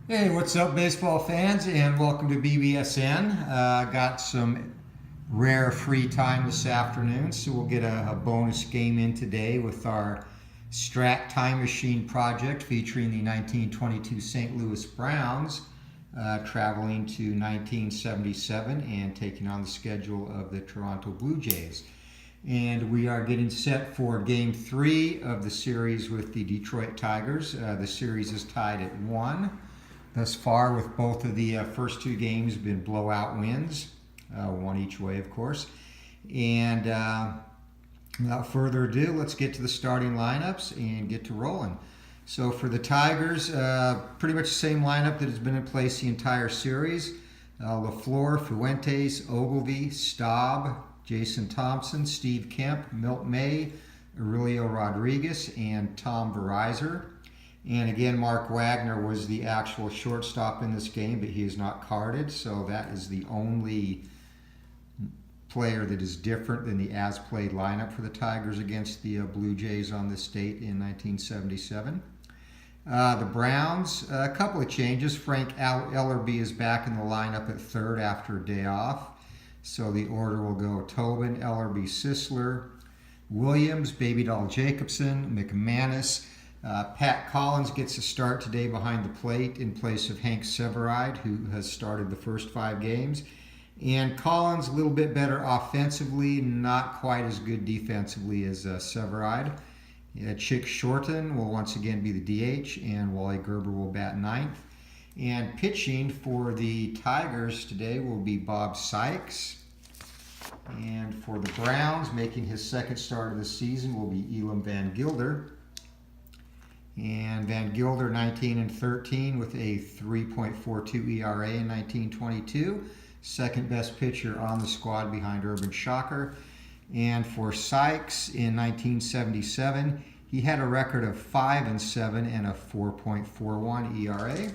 Hey, what's up, baseball fans, and welcome to BBSN. Got some rare free time this afternoon, so we'll get a bonus game in today with our Strat Time Machine project featuring the 1922 St. Louis Browns traveling to 1977 and taking on the schedule of the Toronto Blue Jays. And we are getting set for Game 3 of the series with the Detroit Tigers. The series is tied at 1. Thus far, with both of the first two games been blowout wins, one each way, of course. And without further ado, let's get to the starting lineups and get to rolling. So for the Tigers, pretty much the same lineup that has been in place the entire series. LaFleur, Fuentes, Ogilvy, Staub, Jason Thompson, Steve Kemp, Milt May, Aurelio Rodriguez, and Tom Verizor. And again, Mark Wagner was the actual shortstop in this game, but he is not carded, so that is the only player that is different than the as-played lineup for the Tigers against the Blue Jays on this date in 1977. The Browns, a couple of changes. Frank Ellerby is back in the lineup at third after a day off, so the order will go Tobin, Ellerby, Sisler, Williams, Baby Doll Jacobson, McManus. Pat Collins gets a start today behind the plate in place of Hank Severide, who has started the first 5 games. And Collins a little bit better offensively, not quite as good defensively as Severide. Chick Shorten will once again be the DH, and Wally Gerber will bat 9th. And pitching for the Tigers today will be Bob Sykes. And for the Browns, making his second start of the season will be Elam Van Gilder. And Van Gilder, 19-13 with a 3.42 ERA in 1922. Second best pitcher on the squad behind Urban Shocker. And for Sykes in 1977, he had a record of 5-7 and a 4.41 ERA.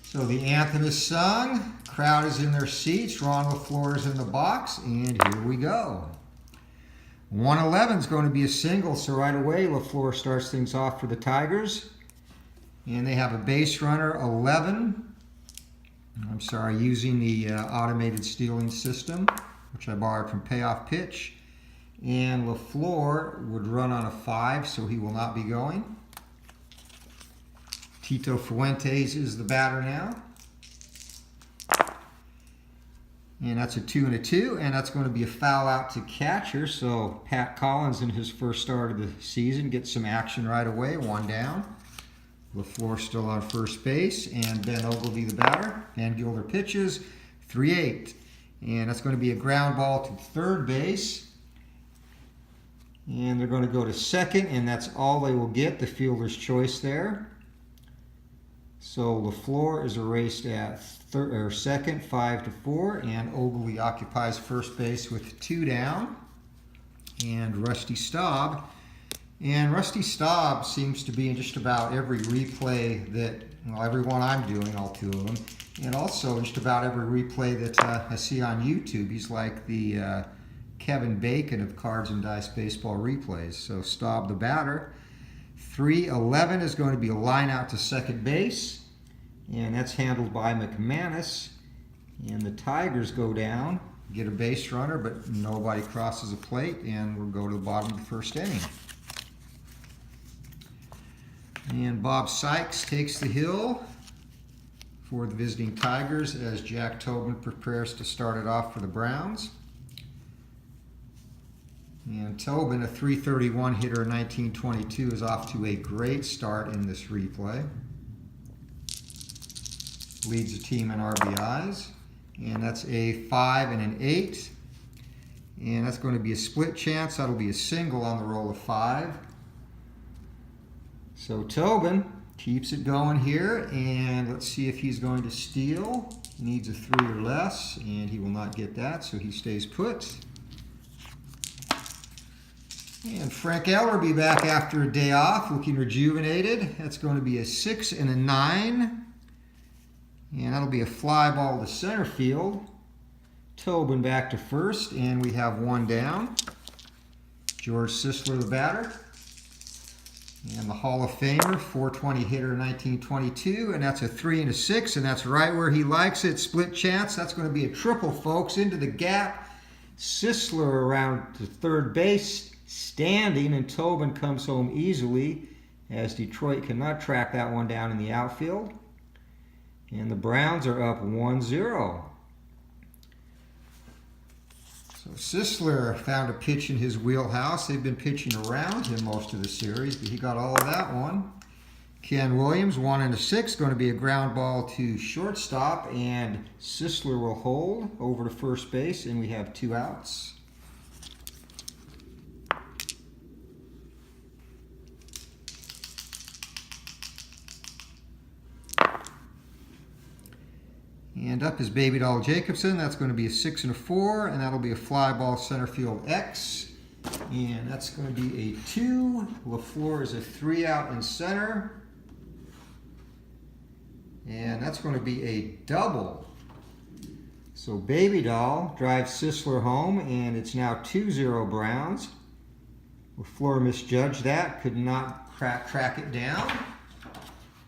So the anthem is sung, crowd is in their seats, Ron LaFleur is in the box, and here we go. 111 is going to be a single, so right away LaFleur starts things off for the Tigers. And they have a base runner, 11. Using the automated stealing system, which I borrowed from Payoff Pitch. And LaFleur would run on a 5, so he will not be going. Tito Fuentes is the batter now. And that's a 2 and a 2, and that's going to be a foul out to catcher. So Pat Collins in his first start of the season gets some action right away, 1 down. LaFleur still on first base, and Ben Ogilvy the batter. Van Gilder pitches, 3-8. And that's going to be a ground ball to third base. And they're going to go to second, and that's all they will get, the fielder's choice there. So LaFleur is erased at second, 5-4, and Ogilvy occupies first base with 2 down. And Rusty Staub. And Rusty Staub seems to be in just about every replay that, well, every one I'm doing, all 2 of them, and also just about every replay that I see on YouTube. He's like the Kevin Bacon of Cards and Dice baseball replays. So Staub the batter. 3-11 is going to be a line out to second base, and that's handled by McManus. And the Tigers go down, get a base runner, but nobody crosses a plate, and we'll go to the bottom of the first inning. And Bob Sykes takes the hill for the visiting Tigers as Jack Tobin prepares to start it off for the Browns. And Tobin, a .331 hitter in 1922, is off to a great start in this replay. Leads the team in RBIs. And that's a 5 and an 8. And that's going to be a split chance. That'll be a single on the roll of 5. So Tobin keeps it going here. And let's see if he's going to steal. He needs a 3 or less, and he will not get that, so he stays put. And Frank Ellerby back after a day off, looking rejuvenated. That's going to be a 6 and a 9. And that'll be a fly ball to center field. Tobin back to first, and we have 1 down. George Sisler, the batter. And the Hall of Famer, 420 hitter, 1922, and that's a 3 and a 6, and that's right where he likes it. Split chance. That's going to be a triple, folks, into the gap. Sisler around to third base, standing, and Tobin comes home easily as Detroit cannot track that one down in the outfield. And the Browns are up 1-0. So Sisler found a pitch in his wheelhouse. They've been pitching around him most of the series, but he got all of that one. Ken Williams, 1 and a 6, going to be a ground ball to shortstop, and Sisler will hold over to first base, and we have 2 outs. And up is Baby Doll Jacobson. That's going to be a 6 and a 4, and that'll be a fly ball center field X. And that's going to be a 2. LaFleur is a 3 out in center. And that's going to be a double. So Baby Doll drives Sisler home, and it's now 2-0 Browns. LaFleur misjudged that, could not track it down.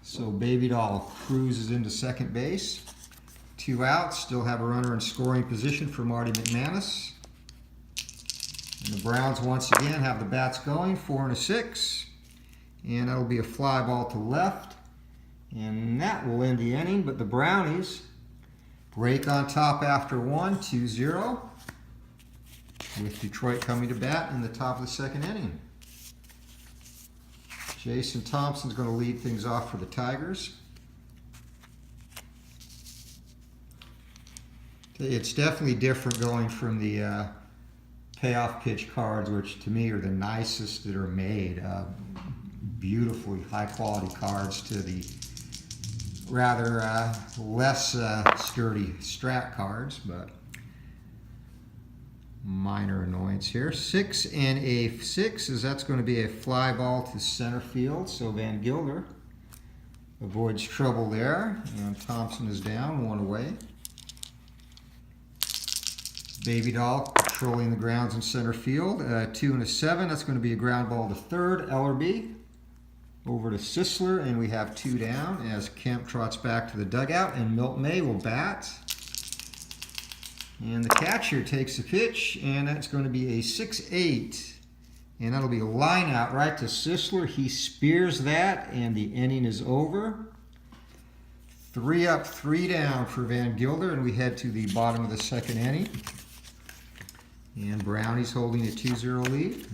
So Baby Doll cruises into second base. 2 outs, still have a runner in scoring position for Marty McManus. And the Browns once again have the bats going, 4 and a 6. And that'll be a fly ball to left. And that will end the inning, but the Brownies break on top after 1, 2-0. With Detroit coming to bat in the top of the second inning. Jason Thompson's going to lead things off for the Tigers. It's definitely different going from the payoff pitch cards, which to me are the nicest that are made. Beautifully high quality cards, to the rather less sturdy Strat cards, but minor annoyance here. 6 and a 6, as that's going to be a fly ball to center field, so Van Gilder avoids trouble there, and Thompson is down, 1 away. Baby Doll patrolling the grounds in center field. 2 and a 7. That's going to be a ground ball to third. Ellerby over to Sisler, and we have 2 down as Kemp trots back to the dugout, and Milt May will bat. And the catcher takes the pitch, and that's going to be a 6-8. And that'll be a line out right to Sisler. He spears that, and the inning is over. 3 up, 3 down for Van Gilder, and we head to the bottom of the second inning. And Brownies holding a 2-0 lead.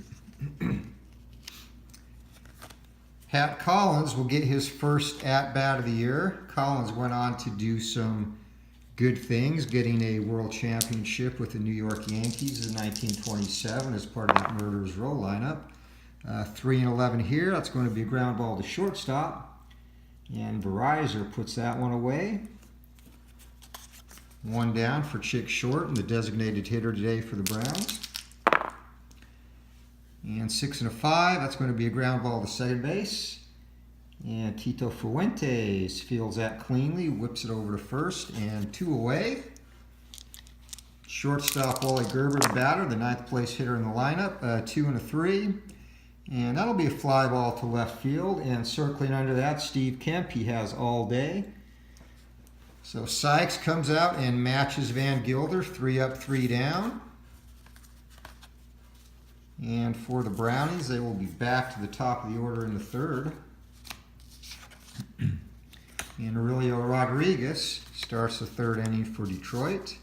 Pat Collins will get his first at-bat of the year. Collins went on to do some good things, getting a world championship with the New York Yankees in 1927 as part of that Murderers Row lineup. 3 and 11 here. That's going to be a ground ball to shortstop. And Verizor puts that one away. 1 down for Chick Shorten, the designated hitter today for the Browns. And 6 and a 5, that's going to be a ground ball to second base. And Tito Fuentes fields that cleanly, whips it over to first, and 2 away. Shortstop Wally Gerber, the batter, the 9th place hitter in the lineup, 2 and a 3. And that'll be a fly ball to left field, and circling under that, Steve Kemp, he has all day. So Sykes comes out and matches Van Gilder, 3 up, 3 down. And for the Brownies, they will be back to the top of the order in the third. And Aurelio Rodriguez starts the third inning for Detroit.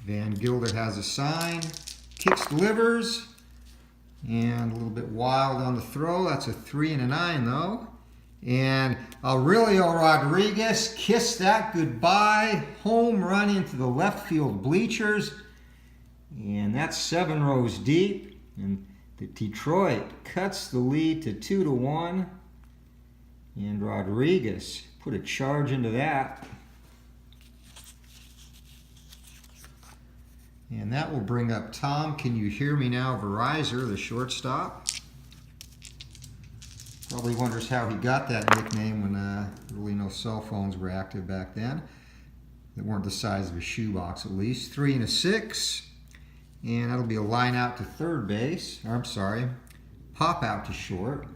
Van Gilder has a sign, kicks, delivers, and a little bit wild on the throw. That's a 3 and a 9 though. And Aurelio Rodriguez kissed that goodbye. Home run into the left field bleachers. And that's 7 rows deep. And the Detroit cuts the lead to 2-1. And Rodriguez put a charge into that. And that will bring up Tom, Can You Hear Me Now? Verizor, the shortstop. Probably wonders how he got that nickname when really no cell phones were active back then. They weren't the size of a shoebox at least. 3 and a 6. And that'll be a line out to third base. Or, I'm sorry, pop out to short.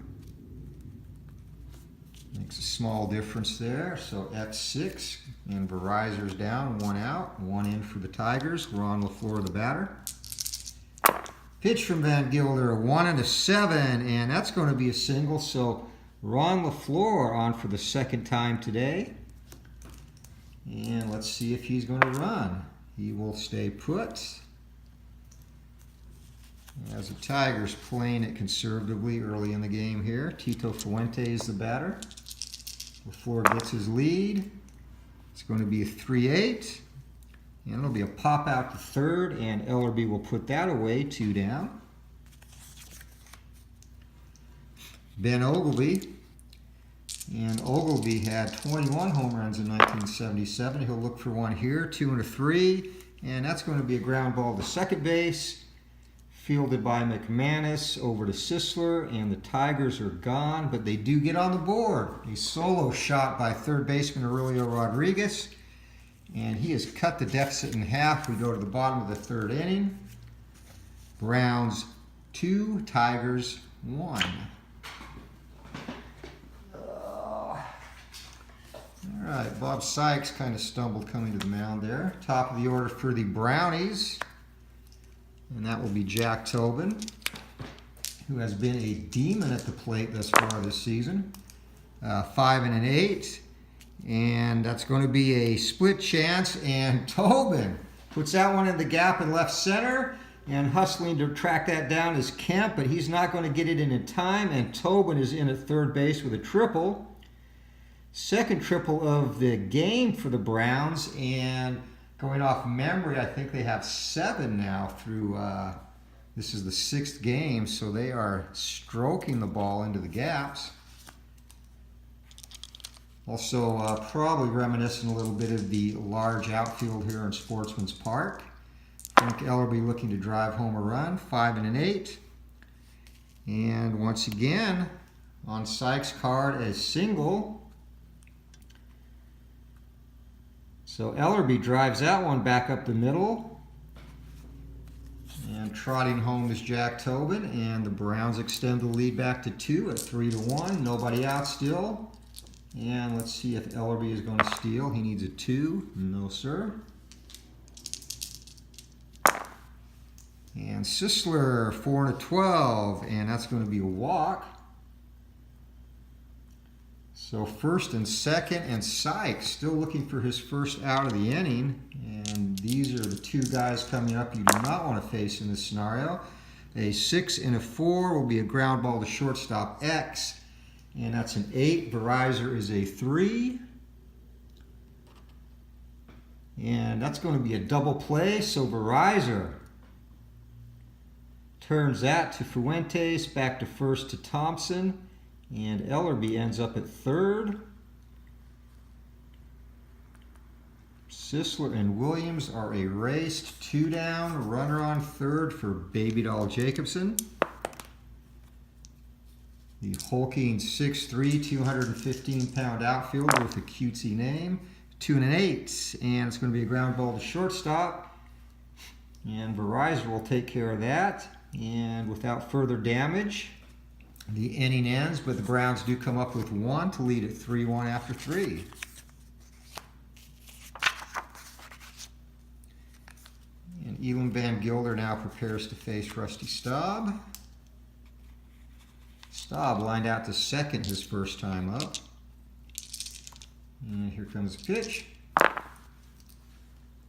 Makes a small difference there. So X6 and Verizer's down, 1 out, 1 in for the Tigers. Ron LaFleur, the batter. Pitch from Van Gilder, 1 and a 7, and that's going to be a single. So Ron LaFleur on for the second time today. And let's see if he's going to run. He will stay put. As the Tigers playing it conservatively early in the game here. Tito Fuentes the batter. LaFleur gets his lead. It's going to be a 3-8. And it'll be a pop out to third, and Ellerby will put that away, 2 down. Ben Ogilvy. And Ogilvy had 21 home runs in 1977. He'll look for one here, 2 and a 3. And that's going to be a ground ball to second base. Fielded by McManus over to Sisler, and the Tigers are gone, but they do get on the board. A solo shot by third baseman Aurelio Rodriguez. And he has cut the deficit in half. We go to the bottom of the third inning. Browns 2, Tigers 1. All right, Bob Sykes kind of stumbled coming to the mound there. Top of the order for the Brownies. And that will be Jack Tobin, who has been a demon at the plate thus far this season. 5 and an 8. And that's going to be a split chance, and Tobin puts that one in the gap in left center, and hustling to track that down is Kemp, but he's not going to get it in time, and Tobin is in at third base with a triple. Second triple of the game for the Browns, and going off memory, I think they have 7 now through, this is the 6th game, so they are stroking the ball into the gaps. Also, probably reminiscent a little bit of the large outfield here in Sportsman's Park. Frank Ellerby looking to drive home a run, 5 and an 8. And once again, on Sykes' card, a single. So Ellerby drives that one back up the middle. And trotting home is Jack Tobin, and the Browns extend the lead back to 2 at 3-1. Nobody out still. And let's see if Ellerby is going to steal. He needs a 2. No, sir. And Sisler, 4 and a 12, and that's going to be a walk. So first and second, and Sykes still looking for his first out of the inning. And these are the 2 guys coming up you do not want to face in this scenario. A 6 and a 4 will be a ground ball to shortstop X. And that's an 8. Verizer is a 3. And that's going to be a double play. So Verizer turns that to Fuentes, back to first to Thompson. And Ellerby ends up at third. Sisler and Williams are erased. 2 down. Runner on third for Baby Doll Jacobson. The hulking 6'3", 215-pound outfielder with a cutesy name. 2 and an 8. And it's going to be a ground ball to shortstop. And Verizer will take care of that. And without further damage, the inning ends. But the Browns do come up with 1 to lead at 3-1 after 3. And Elam Van Gilder now prepares to face Rusty Staub. Staub lined out to second his first time up. And here comes the pitch.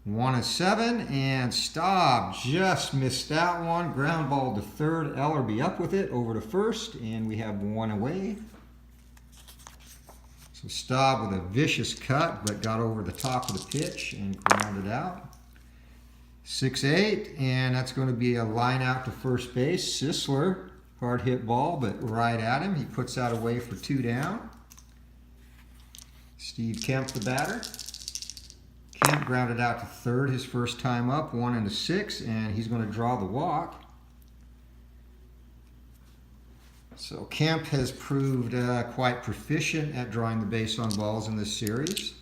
1 and 7, and Staub just missed that one. Ground ball to third. Ellerby up with it over to first, and we have 1 away. So Staub with a vicious cut, but got over the top of the pitch and grounded out. 6-8, and that's going to be a line out to first base. Sisler. Hard hit ball, but right at him. He puts that away for 2 down. Steve Kemp, the batter. Kemp grounded out to third his first time up, 1 and a 6, and he's going to draw the walk. So Kemp has proved quite proficient at drawing the base on balls in this series.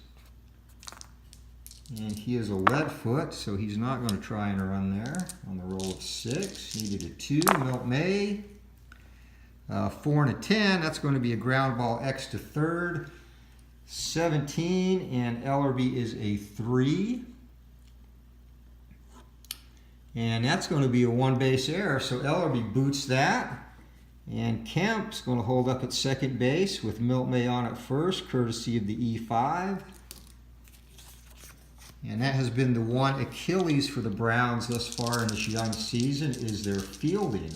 And he is a lead foot, so he's not going to try and run there on the roll of 6. Needed a 2. Milt May. 4 and a 10, that's going to be a ground ball X to third. 17, and Ellerby is a 3. And that's going to be a one-base error, so Ellerby boots that. And Kemp's going to hold up at second base with Milt May on at first, courtesy of the E5. And that has been the one Achilles for the Browns thus far in this young season, is their fielding.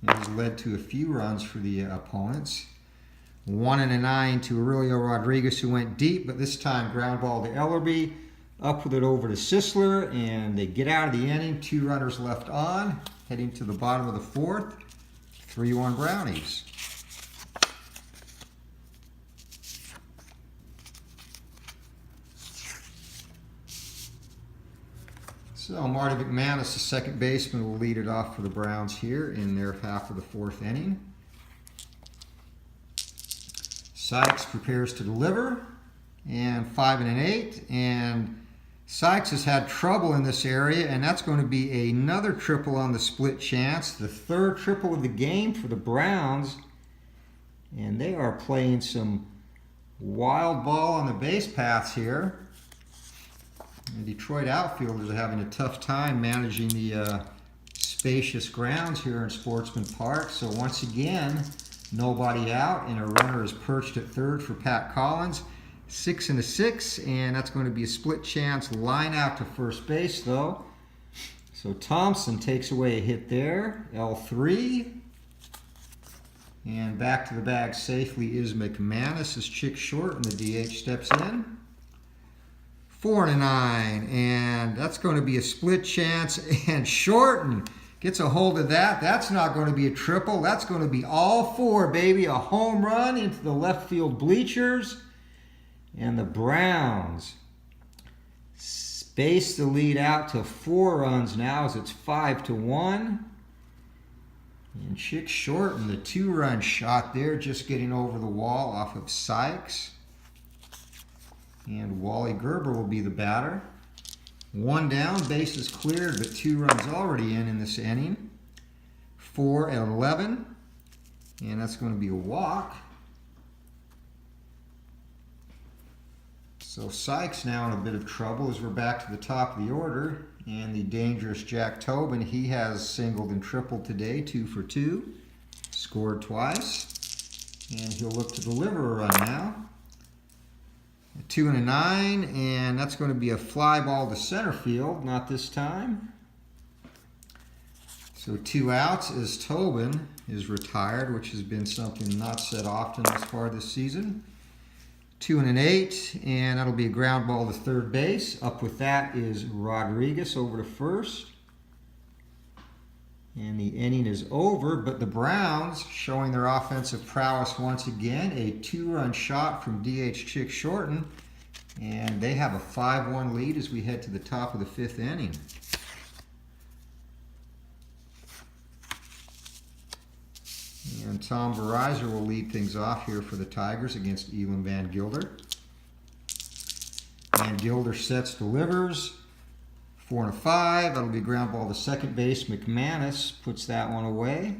It has led to a few runs for the opponents. 1 and a 9 to Aurelio Rodriguez, who went deep, but this time ground ball to Ellerby. Up with it over to Sisler, and they get out of the inning. 2 runners left on, heading to the bottom of the 4th. 3-1 Brownies. So Marty McManus, the second baseman, will lead it off for the Browns here in their half of the 4th inning. Sykes prepares to deliver, and 5 and an 8, and Sykes has had trouble in this area, and that's going to be another triple on the split chance, the 3rd triple of the game for the Browns, and they are playing some wild ball on the base paths here. The Detroit outfielders are having a tough time managing the spacious grounds here in Sportsman Park. So once again, nobody out, and a runner is perched at third for Pat Collins. 6 and a 6, and that's going to be a split chance line out to first base though. So Thompson takes away a hit there, L3. And back to the bag safely is McManus as Chick Shorten, the DH, steps in. 4 and a 9, and that's going to be a split chance, and Shorten gets a hold of that. That's not going to be a triple. That's going to be all 4, baby. A home run into the left field bleachers. And the Browns space the lead out to 4 runs now as it's 5-1. And Chick Shorten, the 2-run shot there, just getting over the wall off of Sykes. And Wally Gerber will be the batter. 1 down, bases cleared, but 2 runs already in this inning. 4 and 11, and that's going to be a walk. So Sykes now in a bit of trouble as we're back to the top of the order. And the dangerous Jack Tobin, he has singled and tripled today, 2 for 2. Scored twice. And he'll look to deliver a run now. A 2 and a 9, and that's going to be a fly ball to center field, not this time. So 2 outs as Tobin is retired, which has been something not said often thus far this season. 2 and an 8, and that'll be a ground ball to third base. Up with that is Rodriguez over to first. And the inning is over, but the Browns showing their offensive prowess once again. A 2-run shot from DH Chick Shorten, and they have a 5-1 lead as we head to the top of the 5th inning. And Tom Verizor will lead things off here for the Tigers against Elam Van Gilder. Van Gilder sets, delivers. 4 and a 5. That'll be a ground ball to second base. McManus puts that one away.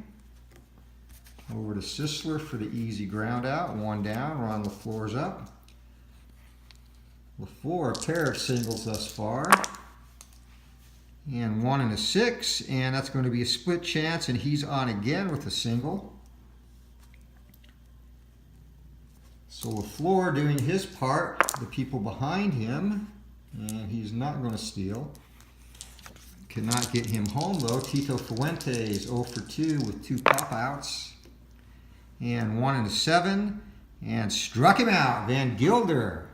Over to Sisler for the easy ground out. 1 down. Ron LaFleur's up. LaFleur, a pair of singles thus far. And 1 and a 6. And that's going to be a split chance. And he's on again with a single. So LaFleur doing his part. The people behind him. And he's not going to steal. Cannot get him home though. Tito Fuentes 0 for 2 with 2 pop-outs. And 1 and a 7. And struck him out. Van Gilder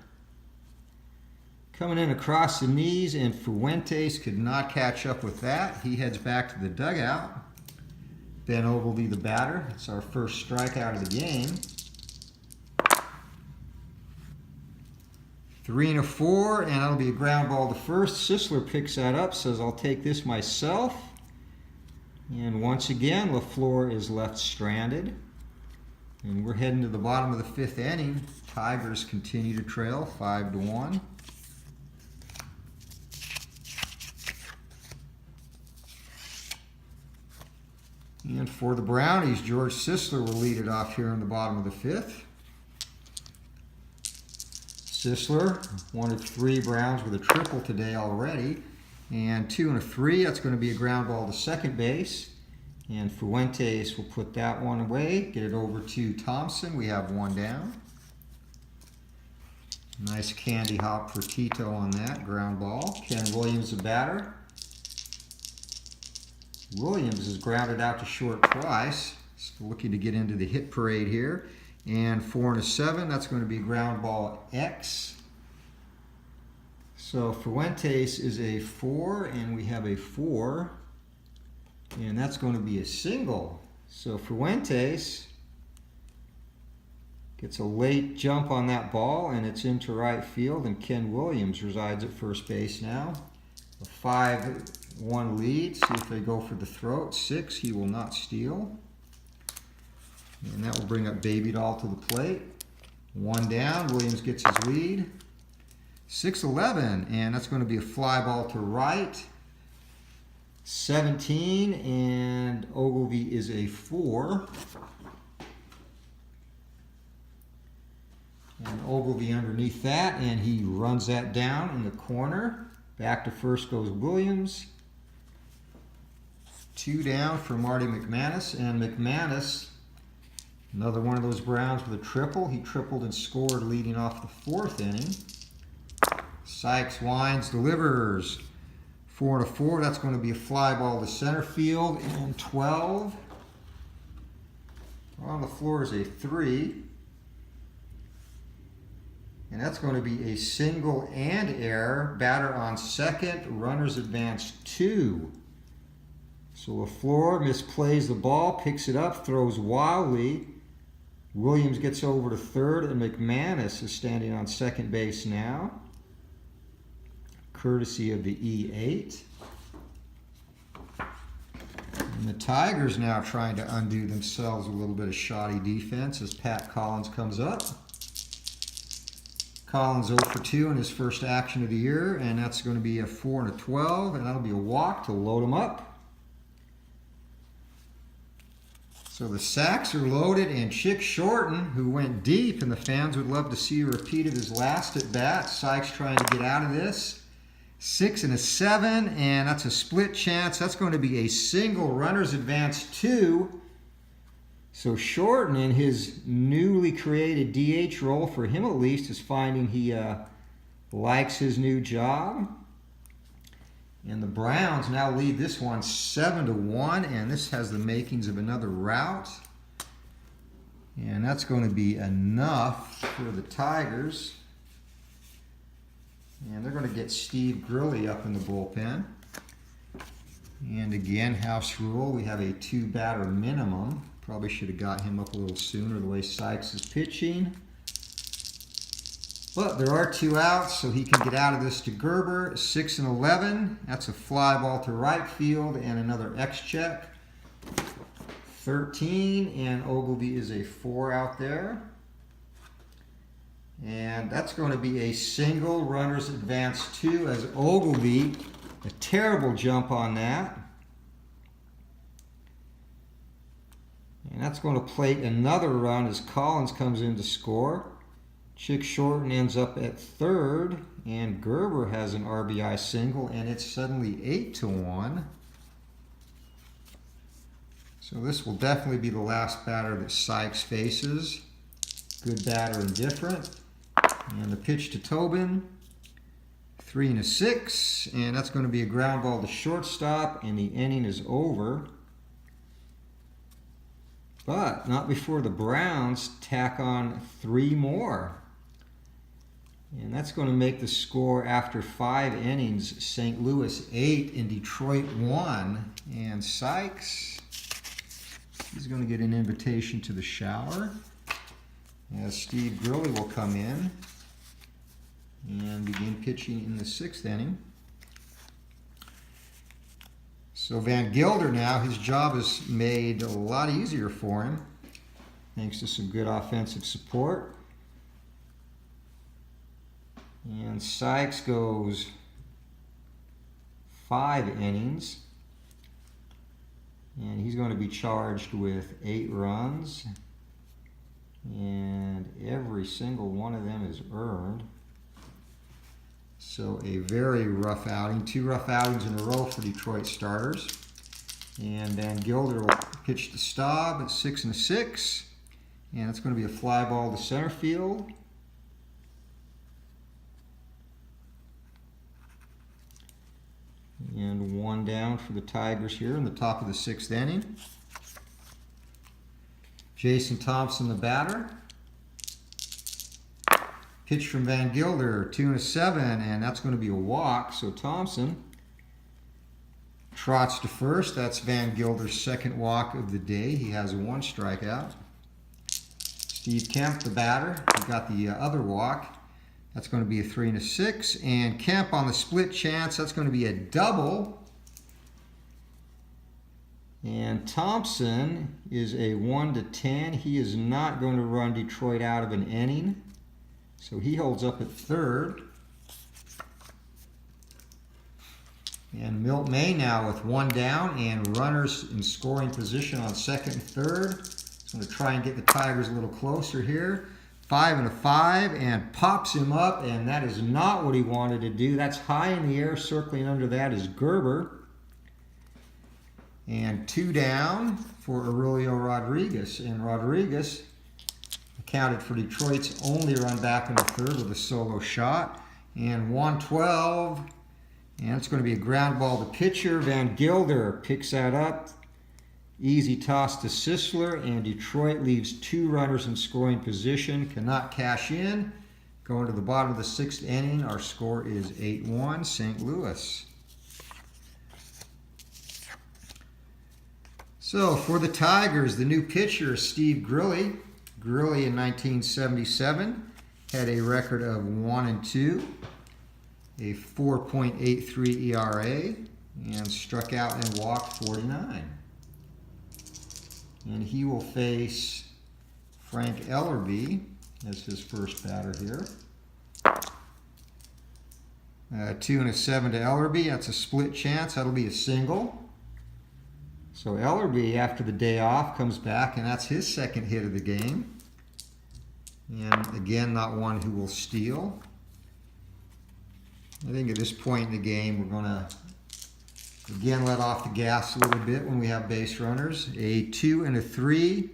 coming in across the knees, and Fuentes could not catch up with that. He heads back to the dugout. Ben Ogilvy the batter. It's our first strikeout of the game. 3 and a 4, and that'll be a ground ball to first. Sisler picks that up, says, I'll take this myself. And once again, LaFleur is left stranded. And we're heading to the bottom of the 5th inning. Tigers continue to trail 5-1. And for the Brownies, George Sisler will lead it off here in the bottom of the fifth. Sisler, 1 of 3 Browns with a triple today already. And 2 and a 3, that's going to be a ground ball to second base. And Fuentes will put that one away, get it over to Thompson. We have 1 down. Nice candy hop for Tito on that, ground ball. Ken Williams, the batter. Williams is grounded out to short twice. Still looking to get into the hit parade here. And 4 and a 7, that's going to be ground ball X. So Fuentes is a 4, and we have a 4. And that's going to be a single. So Fuentes gets a late jump on that ball, and it's into right field, and Ken Williams resides at first base now. A 5-1 lead. See if they go for the throat. 6, he will not steal. And that will bring up Baby Doll to the plate. 1 down, Williams gets his lead. 6-11, and that's going to be a fly ball to right. 17, and Ogilvy is a 4. And Ogilvy underneath that, and he runs that down in the corner. Back to first goes Williams. 2 down for Marty McManus, and McManus, another one of those Browns with a triple. He tripled and scored leading off the 4th inning. Sykes winds, delivers. 4 and a 4, that's going to be a fly ball to center field. And 12. On the floor is a 3. And that's going to be a single and error. Batter on second, runners advance 2. So LaFleur misplays the ball, picks it up, throws wildly. Williams gets over to third, and McManus is standing on second base now, courtesy of the E8. And the Tigers now trying to undo themselves a little bit of shoddy defense as Pat Collins comes up. Collins 0 for 2 in his first action of the year, and that's going to be a 4 and a 12, and that'll be a walk to load him up. So the sacks are loaded, and Chick Shorten, who went deep, and the fans would love to see a repeat of his last at bat. Sykes trying to get out of this. 6 and a 7, and that's a split chance. That's going to be a single. Runners advance 2. So Shorten, in his newly created DH role, for him at least, is finding he likes his new job. And the Browns now lead this one 7-1, and this has the makings of another rout. And that's going to be enough for the Tigers. And they're going to get Steve Grilly up in the bullpen. And again, house rule, we have a 2-batter minimum. Probably should have got him up a little sooner the way Sykes is pitching. But there are 2 outs, so he can get out of this to Gerber. 6 and 11. That's a fly ball to right field and another X check. 13, and Ogilvy is a 4 out there. And that's going to be a single. Runners advance 2 as Ogilvy, a terrible jump on that. And that's going to plate another run as Collins comes in to score. Chick Shorten ends up at third, and Gerber has an RBI single, and it's suddenly 8-1. So this will definitely be the last batter that Sykes faces. Good batter, indifferent. And the pitch to Tobin, 3 and a 6, and that's going to be a ground ball to shortstop, and the inning is over. But not before the Browns tack on 3 more. And that's going to make the score after 5 innings, St. Louis 8 and Detroit 1. And Sykes, he's going to get an invitation to the shower, as Steve Grilly will come in and begin pitching in the 6th inning. So Van Gilder now, his job is made a lot easier for him, thanks to some good offensive support. And Sykes goes 5 innings. And he's going to be charged with 8 runs. And every single one of them is earned. So a very rough outing. 2 rough outings in a row for Detroit starters. And Van Gilder will pitch to Staub at 6 and a 6. And it's going to be a fly ball to center field. And 1 down for the Tigers here in the top of the 6th inning. Jason Thompson, the batter. Pitch from Van Gilder, 2 and a 7, and that's going to be a walk. So Thompson trots to first. That's Van Gilder's 2nd walk of the day. He has 1 strikeout. Steve Kemp, the batter, he got the other walk. That's going to be a 3 and a 6. And Kemp on the split chance, that's going to be a double. And Thompson is a 1 to 10. He is not going to run Detroit out of an inning. So he holds up at 3rd. And Milt May now with 1 down and runners in scoring position on 2nd and 3rd. He's going to try and get the Tigers a little closer here. 5 and a 5 and pops him up, and that is not what he wanted to do. That's high in the air. Circling under that is Gerber. And 2 down for Aurelio Rodriguez. And Rodriguez accounted for Detroit's only run back in the 3rd with a solo shot. And 1-12. And it's going to be a ground ball to pitcher. Van Gilder picks that up. Easy toss to Sisler. And Detroit leaves 2 runners in scoring position. Cannot cash in. Going to the bottom of the 6th inning. Our score is 8-1 St. Louis. So for the Tigers, the new pitcher is Steve Grilli. Grilli in 1977 had a record of 1 and 2, a 4.83 ERA, and struck out and walked 49. And he will face Frank Ellerby as his first batter here. 2 and a 7 to Ellerby. That's a split chance. That'll be a single. So Ellerby, after the day off, comes back, and that's his 2nd hit of the game. And again, not one who will steal. I think at this point in the game, we're going to again let off the gas a little bit when we have base runners. A 2 and a 3.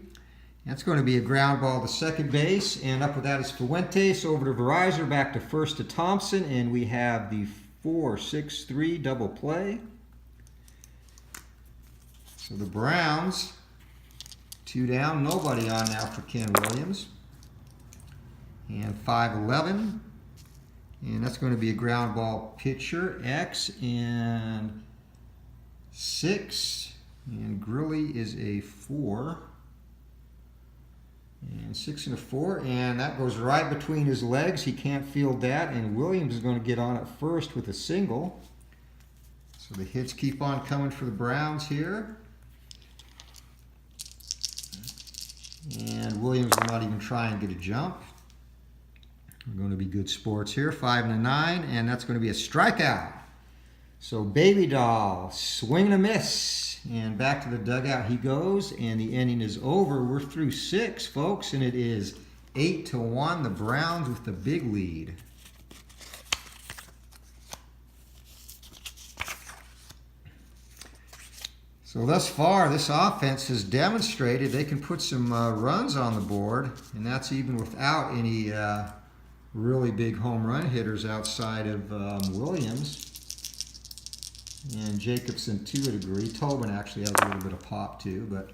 That's going to be a ground ball to second base. And up with that is Fuentes. Over to Verizon, back to first to Thompson. And we have the 4-6-3 double play. So the Browns, 2 down, nobody on now for Ken Williams. And 5-11. And that's going to be a ground ball pitcher. X and 6. And Grilli is a 4. And 6 and a 4. And that goes right between his legs. He can't field that. And Williams is going to get on at first with a single. So the hits keep on coming for the Browns here. And Williams will not even try and get a jump. We're going to be good sports here. 5 and a 9, and that's going to be a strikeout. So Baby Doll, swing and a miss. And back to the dugout he goes, and the inning is over. We're through 6, folks, and it is 8-1. The Browns with the big lead. So thus far, this offense has demonstrated they can put some runs on the board, and that's even without any really big home run hitters outside of Williams and Jacobson to a degree. Tobin actually has a little bit of pop too, but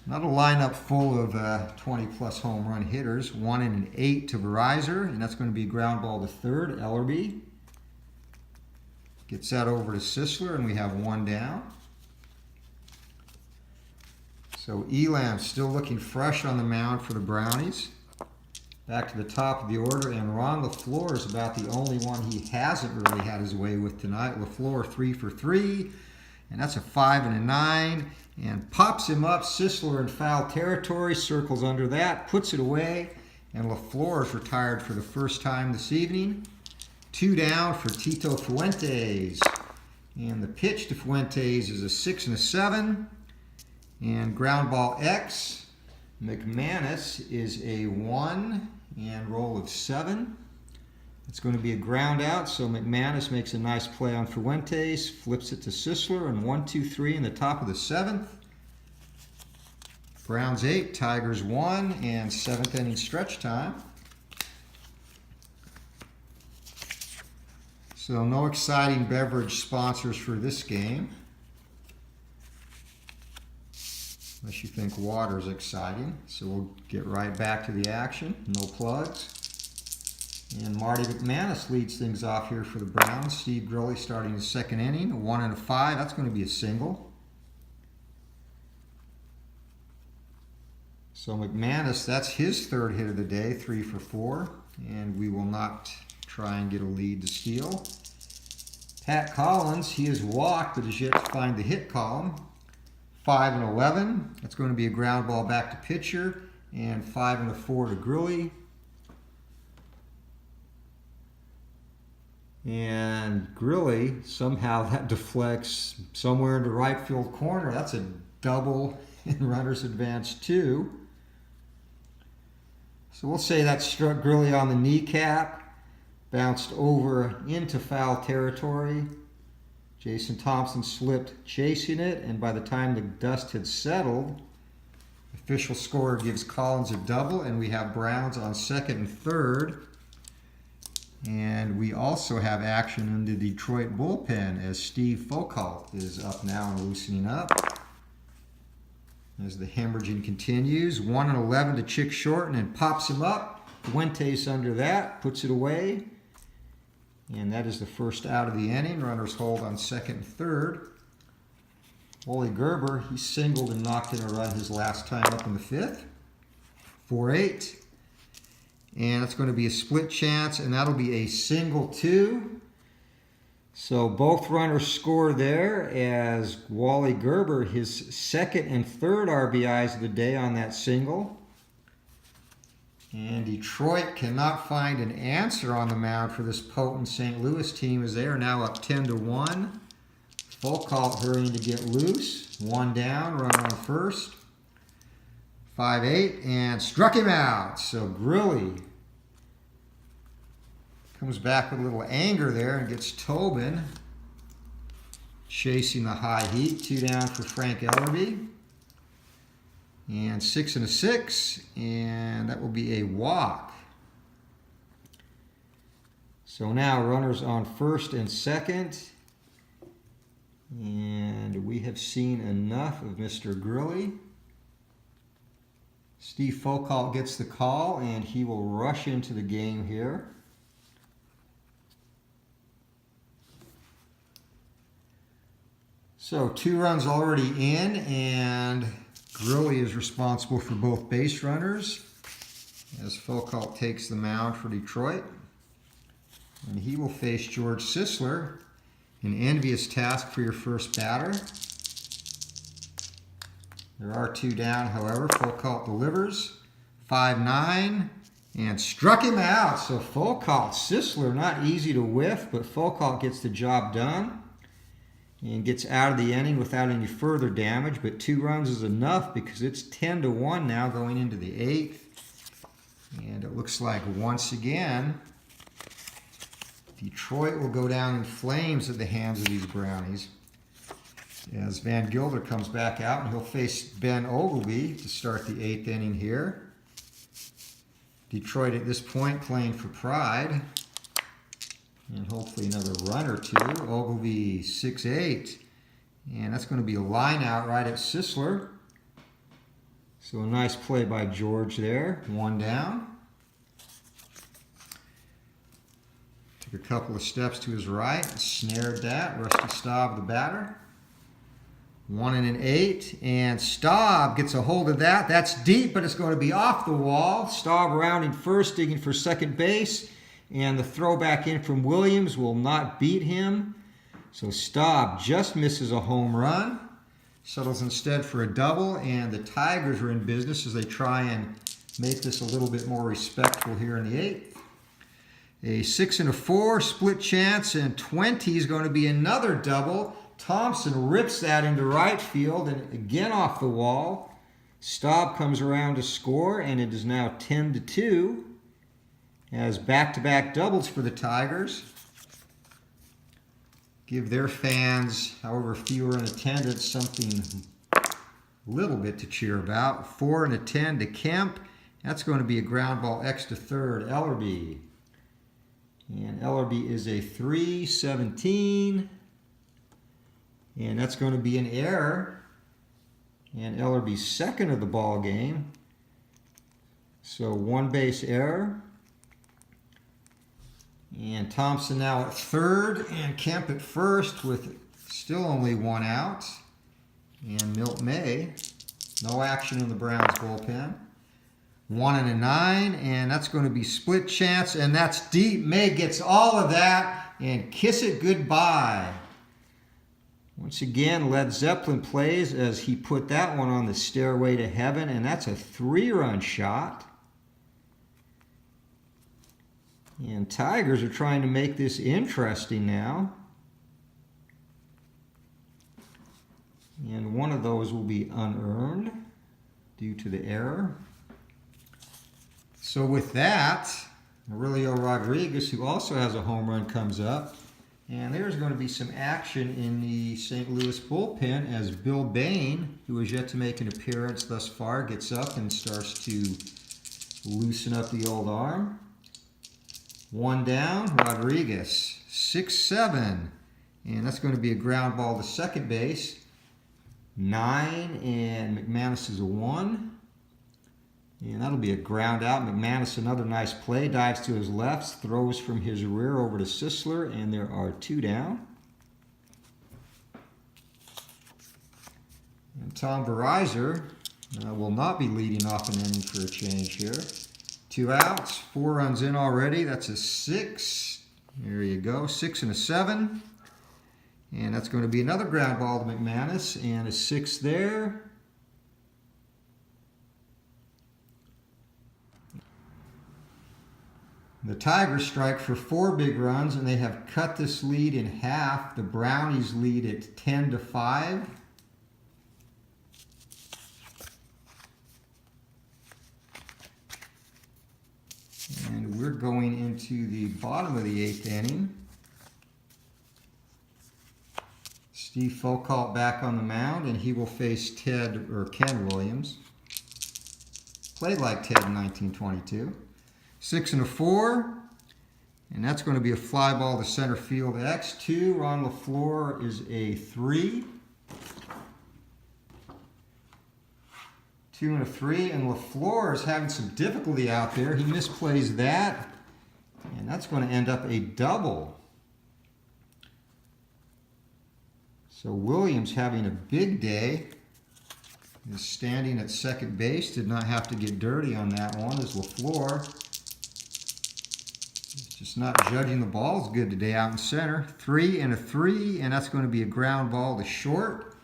not a lineup full of 20-plus home run hitters. 1 and an 8 to Verizon, and that's going to be a ground ball to third. Ellerby gets that over to Sisler, and we have 1 down. So Elam still looking fresh on the mound for the Brownies. Back to the top of the order, and Ron LaFleur is about the only one he hasn't really had his way with tonight. LaFleur 3 for 3, and that's a 5 and a 9, and pops him up. Sisler in foul territory, circles under that, puts it away, and LaFleur is retired for the first time this evening. 2 down for Tito Fuentes, and the pitch to Fuentes is a 6 and a 7. And ground ball X, McManus is a 1 and roll of 7. It's going to be a ground out, so McManus makes a nice play on Fuentes, flips it to Sisler, and 1, 2, 3 in the top of the 7th. Browns 8, Tigers 1, and 7th inning stretch time. So no exciting beverage sponsors for this game, unless you think water's exciting. So we'll get right back to the action. No plugs. And Marty McManus leads things off here for the Browns. Steve Gurley starting the 2nd inning, a 1 and a 5. That's going to be a single. So McManus, that's his 3rd hit of the day, 3 for 4. And we will not try and get a lead to steal. Pat Collins, he is walked, but is yet to find the hit column. 5 and 11. That's going to be a ground ball back to pitcher. And 5 and a 4 to Gurley. And Gurley, somehow that deflects somewhere into right field corner. That's a double in runners advance 2. So we'll say that struck Gurley on the kneecap, bounced over into foul territory. Jason Thompson slipped chasing it, and by the time the dust had settled, official scorer gives Collins a double, and we have Browns on 2nd and 3rd. And we also have action in the Detroit bullpen as Steve Foucault is up now and loosening up. As the hemorrhaging continues, 1 and 11 to Chick Shorten and pops him up. Fuentes under that, puts it away. And that is the first out of the inning. Runners hold on 2nd and 3rd. Wally Gerber, he singled and knocked in a run his last time up in the 5th. 4-8. And it's going to be a split chance, and that'll be a single 2. So both runners score there as Wally Gerber, his 2nd and 3rd RBIs of the day on that single. And Detroit cannot find an answer on the mound for this potent St. Louis team as they are now up 10-1. Foucault hurrying to get loose. 1 down, runner on first. 5-8, and struck him out. So Gurley comes back with a little anger there and gets Tobin chasing the high heat. 2 down for Frank Ellerby. And 6 and a 6, and that will be a walk. So now runners on 1st and 2nd. And we have seen enough of Mr. Gurley. Steve Foucault gets the call, and he will rush into the game here. So 2 runs already in, and Gurley is responsible for both base runners as Foucault takes the mound for Detroit. And he will face George Sisler, an envious task for your first batter. There are 2 down, however. Foucault delivers. 5-9, and struck him out. So Foucault, Sisler, not easy to whiff, but Foucault gets the job done and gets out of the inning without any further damage. But 2 runs is enough because it's 10-1 now going into the 8th. And it looks like once again, Detroit will go down in flames at the hands of these Brownies. As Van Gilder comes back out, and he'll face Ben Ogilvy to start the 8th inning here. Detroit at this point playing for pride. And hopefully another run or 2. Ogilvy 6-8. And that's going to be a line out right at Sisler. So a nice play by George there. 1 down. Took a couple of steps to his right. Snared that. Rusty Staub, the batter. 1 and an 8. And Staub gets a hold of that. That's deep, but it's going to be off the wall. Staub rounding first, digging for second base. And the throw back in from Williams will not beat him. So Staub just misses a home run. Settles instead for a double. And the Tigers are in business as they try and make this a little bit more respectful here in the 8th. A 6 and a 4 split chance, and 20 is going to be another double Thompson rips that into right field and again off the wall. Staub comes around to score, and it is now 10-2 as back-to-back doubles for the Tigers. Give their fans, however few are in attendance, something a little bit to cheer about. 4 and a 10 to Kemp. That's going to be a ground ball X to third. Ellerby. And Ellerby is a 3-17. And that's going to be an error. And Ellerby's second of the ball game. So one base error. And Thompson now at third and Kemp at first with still only one out. And Milt May, no action in the Browns bullpen. 1 and a 9, and that's going to be split chance, and that's deep. May gets all of that and kiss it goodbye. Once again, Led Zeppelin plays as he put that one on the stairway to heaven, and that's a 3-run shot. And Tigers are trying to make this interesting now. And one of those will be unearned due to the error. So with that, Aurelio Rodriguez, who also has a home run, comes up. And there's going to be some action in the St. Louis bullpen as Bill Bain, who has yet to make an appearance thus far, gets up and starts to loosen up the old arm. 1 down, Rodriguez, 6-7. And that's going to be a ground ball to second base. 9, and McManus is a 1. And that'll be a ground out. McManus, another nice play, dives to his left, throws from his rear over to Sisler, and there are 2 down. And Tom Verizor will not be leading off an inning for a change here. 2 outs, 4 runs in already. That's a 6. There you go, 6 and a 7. And that's going to be another ground ball to McManus, and a 6 there. The Tigers strike for 4 big runs, and they have cut this lead in half. The Brownies lead at 10-5. And we're going into the bottom of the 8th inning. Steve Foucault back on the mound, and he will face Ken Williams. Played like Ted in 1922. 6 and a 4, and that's going to be a fly ball to center field X2. Ron LaFleur is a 3. 2 and a 3, and LaFleur is having some difficulty out there. He misplays that, and that's going to end up a double. So Williams having a big day is standing at second base. Did not have to get dirty on that one as LaFleur just not judging the balls good today out in center. 3 and a 3, and that's going to be a ground ball to short.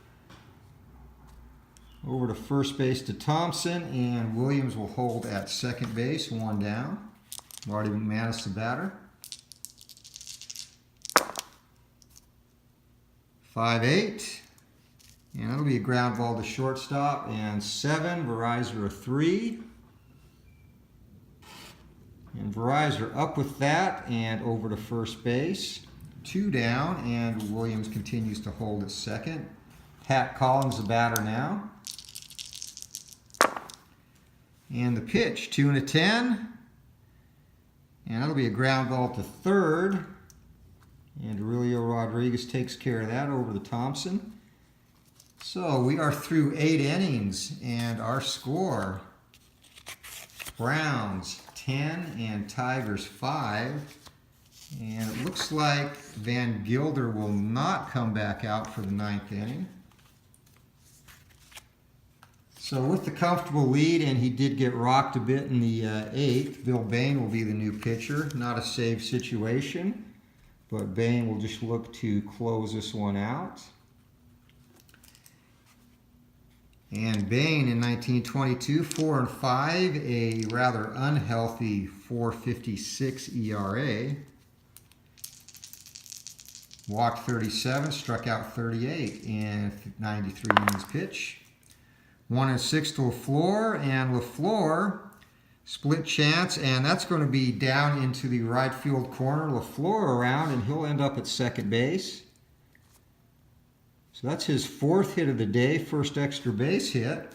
Over to first base to Thompson, and Williams will hold at second base, 1 down. Marty McManus the batter. 5-8, and that'll be a ground ball to shortstop, and 7, Verizor a 3. And Verizor up with that and over to first base. 2 down, and Williams continues to hold at second. Pat Collins the batter now. And the pitch, 2 and a 10. And that'll be a ground ball to third. And Aurelio Rodriguez takes care of that over to Thompson. So we are through 8 innings, and our score, Browns 10 and Tigers 5. And it looks like Van Gilder will not come back out for the 9th inning. So with the comfortable lead, and he did get rocked a bit in the 8th, Bill Bain will be the new pitcher. Not a save situation, but Bain will just look to close this one out. And Bain in 1922, 4 and 5, a rather unhealthy 4.56 ERA. Walked 37, struck out 38 in 93 innings pitch. 1-6 to LaFleur, and LaFleur split chance, and that's going to be down into the right field corner. LaFleur around, and he'll end up at second base. So that's his 4th hit of the day, first extra base hit.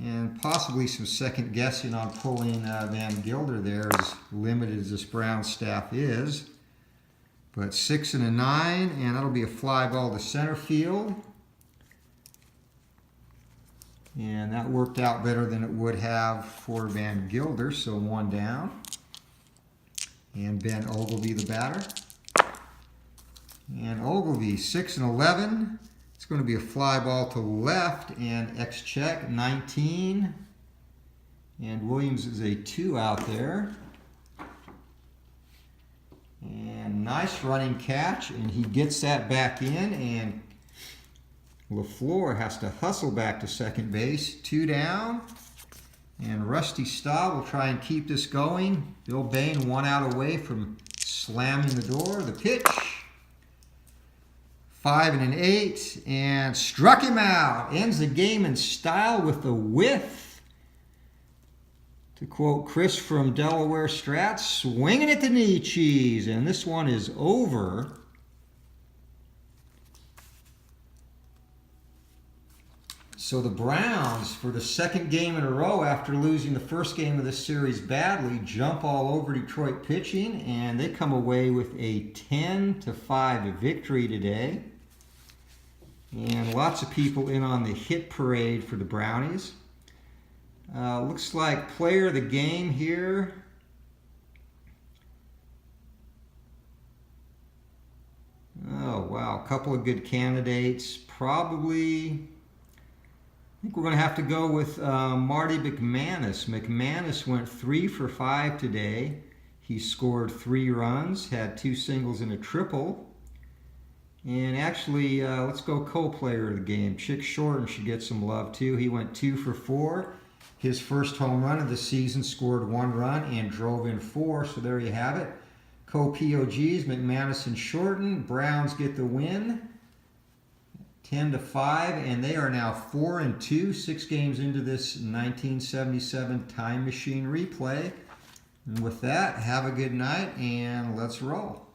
And possibly some second guessing on pulling Van Gilder there, as limited as this Brown staff is. But 6 and a 9, and that'll be a fly ball to center field. And that worked out better than it would have for Van Gilder, so 1 down. And Ben Ogilvy the batter. And Ogilvy, 6 and 11. It's going to be a fly ball to left, and X-check, 19. And Williams is a 2 out there. And nice running catch, and he gets that back in, and LaFleur has to hustle back to second base. 2 down. And Rusty Staub will try and keep this going. Bill Bain 1 out away from slamming the door. The pitch. 5 and an 8, and struck him out. Ends the game in style with the whiff. To quote Chris from Delaware Strat, swinging at the knee cheese, and this one is over. So the Browns, for the 2nd game in a row after losing the first game of this series badly, jump all over Detroit pitching, and they come away with a 10-5 victory today. And lots of people in on the hit parade for the Brownies. Looks like player of the game here. Oh, wow. A couple of good candidates. Probably, I think we're going to have to go with Marty McManus. McManus went 3 for 5 today. He scored 3 runs, had 2 singles and a triple. And actually, let's go co-player of the game. Chick Shorten should get some love too. He went 2 for 4. His first home run of the season, scored 1 run and drove in 4. So there you have it. Co-POGs, McManus and Shorten. Browns get the win, 10-5, and they are now 4-2, 6 games into this 1977 Time Machine replay. And with that, have a good night, and let's roll.